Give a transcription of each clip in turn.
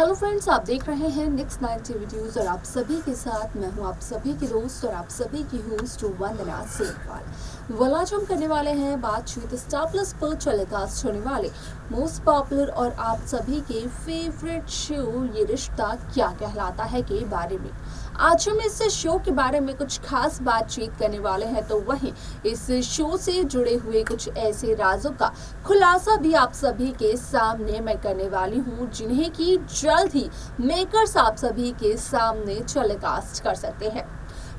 Hello friends, आप देख रहे हैं नेक्स्ट 90 वीडियोस और आप सभी के साथ मैं हूं आप सभी के दोस्त और आप सभी की होस्ट वंदना सेठवाल। वाला आज हम करने वाले हैं बातचीत स्टार प्लस पर टेलीकास्ट होने वाले मोस्ट पॉपुलर और आप सभी के फेवरेट शो ये रिश्ता क्या कहलाता है के बारे में। आज हम इस शो के बारे में कुछ खास बातचीत करने वाले हैं, तो वहीं इस शो से जुड़े हुए कुछ ऐसे राजों का खुलासा भी आप सभी के सामने मैं करने वाली हूं, जिन्हें की जल्द ही मेकर्स आप सभी के सामने टेलीकास्ट कर सकते हैं।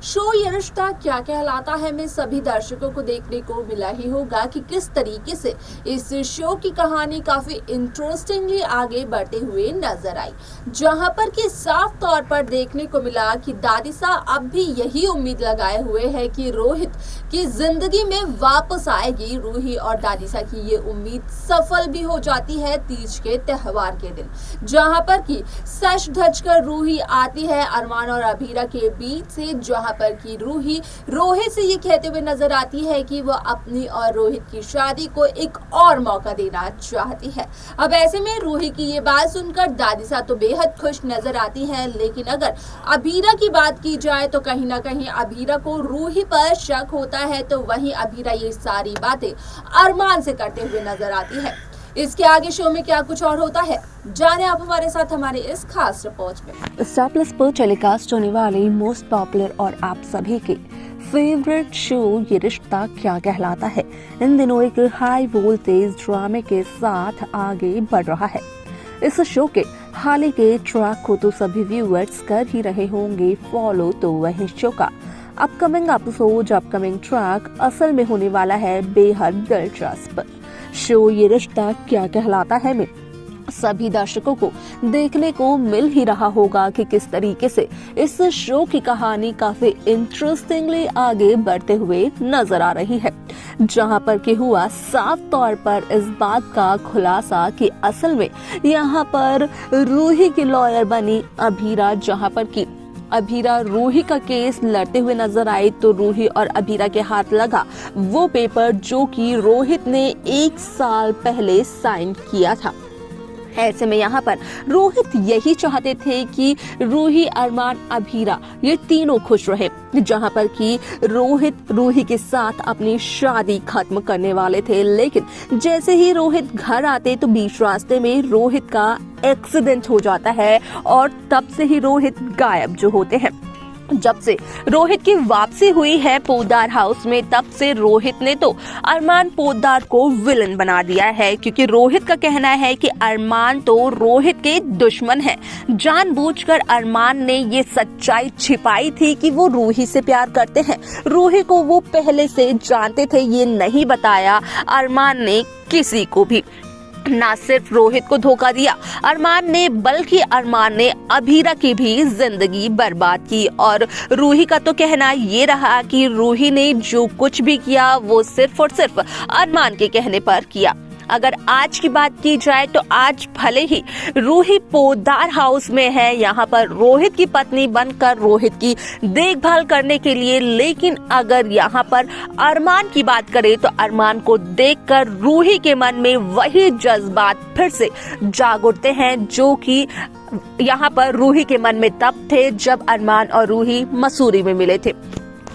शो ये रिश्ता क्या कहलाता है में सभी दर्शकों को देखने को मिला ही होगा कि किस तरीके से इस शो की कहानी काफी इंटरेस्टिंगली आगे बढ़ते हुए नजर आई, जहां पर कि साफ तौर पर देखने को मिला कि दादिसा अब भी यही उम्मीद लगाए हुए है कि रोहित की जिंदगी में वापस आएगी। रूही और दादिसा की ये उम्मीद सफल भी हो जाती है तीज के त्योहार के दिन, जहां पर कि सच धज कर रूही आती है अरमान और अभीरा के बीच से, जहां पर कि रूही रोहित से ये कहते हुए नजर आती है कि वो अपनी और रोहित की शादी को एक और मौका देना चाहती है। अब ऐसे में रूही की ये बात सुनकर दादिसा तो बेहद खुश नजर आती है, लेकिन अगर अभीरा की बात की जाए तो कहीं ना कहीं अभीरा को रूही पर शक होता है, तो वहीं अभीरा ये सारी बातें अरमान से करते हुए नजर आती है। इसके आगे शो में क्या कुछ और होता है, जाने आप हमारे साथ हमारे इस खास रिपोर्ट में। स्टार प्लस पर टेलीकास्ट होने वाले मोस्ट पॉपुलर और आप सभी के फेवरेट शो ये रिश्ता क्या कहलाता है इन दिनों एक हाई वोल्टेज ड्रामे के साथ आगे बढ़ रहा है। इस शो के हाल ही के ट्रैक को तो सभी व्यूअर्स कर ही रहे होंगे फॉलो, तो वही शो का अपकमिंग एपिसोड अपकमिंग ट्रैक असल में होने वाला है बेहद दिलचस्प। शो ये रिश्ता क्या कहलाता है में सभी दर्शकों को देखने को मिल ही रहा होगा कि किस तरीके से इस शो की कहानी काफी इंटरेस्टिंगली आगे बढ़ते हुए नजर आ रही है, जहां पर कि हुआ साफ तौर पर इस बात का खुलासा कि असल में यहाँ पर रूही की लॉयर बनी अभीरा, जहां पर कि अभीरा रूही का केस लड़ते हुए नजर आई, तो रूही और अभीरा के हाथ लगा वो पेपर जो कि रोहित ने 1 साल पहले साइन किया था। ऐसे में यहाँ पर रोहित यही चाहते थे कि रूही अरमान अभीरा ये तीनों खुश रहे, जहाँ पर कि रोहित रूही के साथ अपनी शादी खत्म करने वाले थे, लेकिन जैसे ही रोहित घर आते तो बीच रास्ते में रोहित का एक्सीडेंट हो जाता है और तब से ही रोहित गायब जो होते हैं। जब से रोहित की वापसी हुई है पोद्दार हाउस में, तब से रोहित ने तो अरमान पोद्दार को विलन बना दिया है, क्योंकि रोहित का कहना है कि अरमान तो रोहित के दुश्मन है। जानबूझकर अरमान ने ये सच्चाई छिपाई थी कि वो रूही से प्यार करते हैं। रूही को वो पहले से जानते थे, ये नहीं बताया अरमान ने किसी को भी। ना सिर्फ रोहित को धोखा दिया अरमान ने, बल्कि अरमान ने अभीरा की भी जिंदगी बर्बाद की। और रूही का तो कहना ये रहा कि रूही ने जो कुछ भी किया वो सिर्फ और सिर्फ अरमान के कहने पर किया। अगर आज की बात की जाए तो आज भले ही रूही पोद्दार हाउस में है, यहाँ पर रोहित की पत्नी बनकर रोहित की देखभाल करने के लिए, लेकिन अगर यहाँ पर अरमान की बात करें तो अरमान को देखकर रूही के मन में वही जज्बात फिर से जाग उठते हैं जो कि यहाँ पर रूही के मन में तब थे जब अरमान और रूही मसूरी में मिले थे।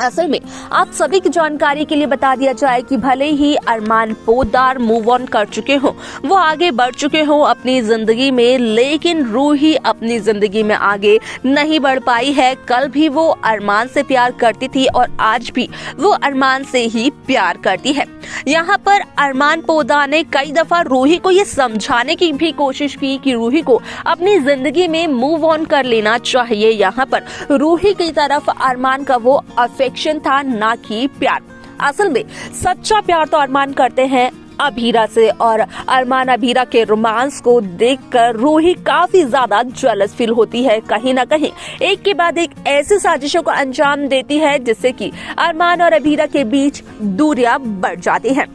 असल में आप सभी की जानकारी के लिए बता दिया जाए कि भले ही अरमान पोद्दार मूव ऑन कर चुके हों, वो आगे बढ़ चुके हों अपनी जिंदगी में, लेकिन रूही अपनी जिंदगी में आगे नहीं बढ़ पाई है। कल भी वो अरमान से प्यार करती थी और आज भी वो अरमान से ही प्यार करती है। यहाँ पर अरमान पोद्दार ने कई दफा रूही को ये समझाने की भी कोशिश की कि रूही को अपनी जिंदगी में मूव ऑन कर लेना चाहिए। यहाँ पर रूही की तरफ अरमान का वो अफेक्शन था, ना कि प्यार। असल में सच्चा प्यार तो अरमान करते हैं अभीरा से, और अरमान अभीरा के रोमांस को देखकर रूही काफी ज्यादा जेलस फील होती है। कहीं ना कहीं एक के बाद एक ऐसी साजिशों को अंजाम देती है जिससे कि अरमान और अभीरा के बीच दूरियां बढ़ जाती हैं।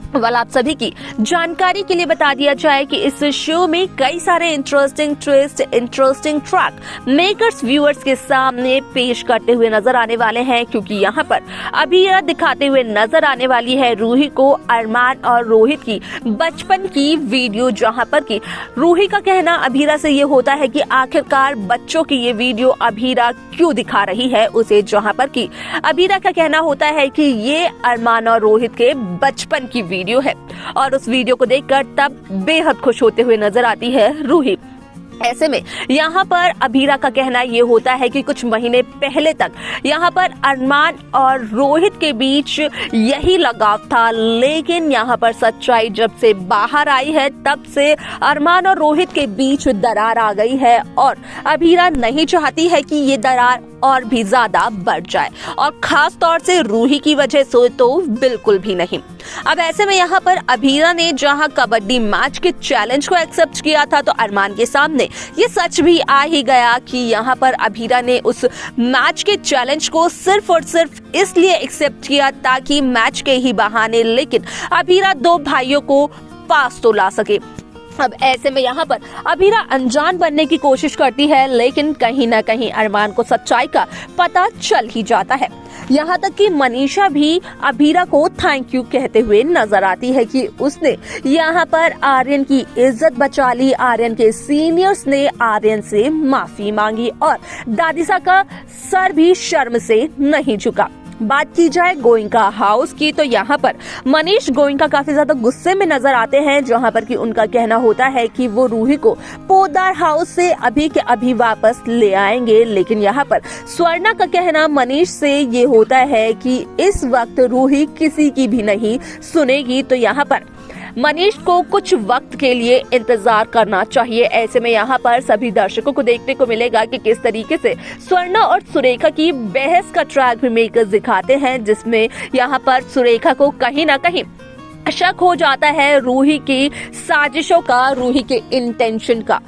आप सभी की जानकारी के लिए बता दिया जाए कि इस शो में कई सारे interesting twist, interesting track makers viewers के सामने पेश करते हुए नजर आने वाले हैं, क्योंकि यहाँ पर अभी यह दिखाते हुए नजर आने वाली है रूही को अरमान और रोहित की बचपन की वीडियो, जहाँ पर कि रूही का कहना अभीरा से ये होता है कि आखिरकार बच्चों की ये वीडियो अभीरा क्यों दिखा रही है उसे, जहाँ पर कि अभीरा का कहना होता है कि ये अरमान और रोहित के बचपन की वीडियो है और उस वीडियो को देखकर तब बेहद खुश होते हुए नजर आती है रूही। ऐसे में यहाँ पर अभीरा का कहना ये होता है कि कुछ महीने पहले तक यहाँ पर अरमान और रोहित के बीच यही लगाव था, लेकिन यहाँ पर सच्चाई जब से बाहर आई है तब से अरमान और रोहित के बीच दरार आ गई है और अभीरा नहीं चाहती है कि ये दरार और भी ज्यादा बढ़ जाए, और खास तौर से रूही की वजह से तो बिल्कुल भी नहीं। अब ऐसे में यहाँ पर अभीरा ने जहाँ कबड्डी मैच के चैलेंज को एक्सेप्ट किया था, तो अरमान के सामने ये सच भी आ ही गया कि यहाँ पर अभीरा ने उस मैच के चैलेंज को सिर्फ और सिर्फ इसलिए एक्सेप्ट किया ताकि मैच के ही बहाने लेकिन अभीरा दो भाइयों को पास तो ला सके। अब ऐसे में यहाँ पर अभीरा अनजान बनने की कोशिश करती है, लेकिन कहीं ना कहीं अरमान को सच्चाई का पता चल ही जाता है। यहाँ तक कि मनीषा भी अभीरा को थैंक यू कहते हुए नजर आती है कि उसने यहाँ पर आर्यन की इज्जत बचा ली। आर्यन के सीनियर्स ने आर्यन से माफी मांगी और दादिसा का सर भी शर्म से नहीं झुका। बात की जाए गोइंका हाउस की, तो यहाँ पर मनीष गोइंका काफी ज्यादा गुस्से में नजर आते हैं, जहाँ पर कि उनका कहना होता है कि वो रूही को पोदार हाउस से अभी के अभी वापस ले आएंगे। लेकिन यहाँ पर स्वर्णा का कहना मनीष से ये होता है कि इस वक्त रूही किसी की भी नहीं सुनेगी, तो यहाँ पर मनीष को कुछ वक्त के लिए इंतजार करना चाहिए। ऐसे में यहाँ पर सभी दर्शकों को देखने को मिलेगा कि किस तरीके से स्वर्णा और सुरेखा की बहस का ट्रैक भी मेकर्स दिखाते हैं, जिसमें यहाँ पर सुरेखा को कहीं ना कहीं शक हो जाता है रूही की साजिशों का, रूही के इंटेंशन का।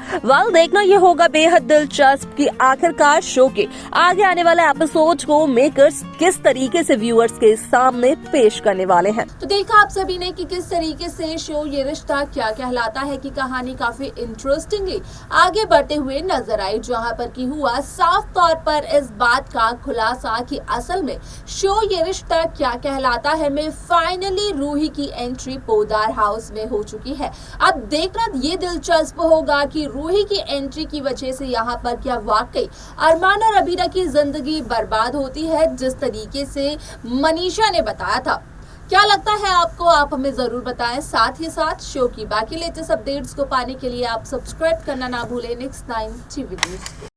देखना ये होगा बेहद दिलचस्प कि आखिरकार शो के आगे आने वाले एपिसोड को मेकर्स किस तरीके से व्यूअर्स के सामने पेश करने वाले हैं। तो देखा आप सभी ने कि किस तरीके से शो ये रिश्ता क्या कहलाता है की कहानी काफी इंटरेस्टिंगली आगे बढ़ते हुए नजर आई, जहाँ पर की हुआ साफ तौर पर इस बात का खुलासा कि असल में शो ये रिश्ता क्या कहलाता है में फाइनली रूही की एंट्री पोदार हाउस में हो चुकी है। अब देखना ये दिलचस्प होगा कि रूही की एंट्री की वजह से यहाँ पर क्या वाकई अरमान और अभीरा की जिंदगी बर्बाद होती है जिस तरीके से मनीषा ने बताया था। क्या लगता है आपको, आप हमें जरूर बताएं। साथ ही साथ शो की बाकी लेटेस्ट अपडेट्स को पाने के लिए आप सब्सक्राइब करना ना भूलें नेक्स्ट 9 टीवी न्यूज़ को।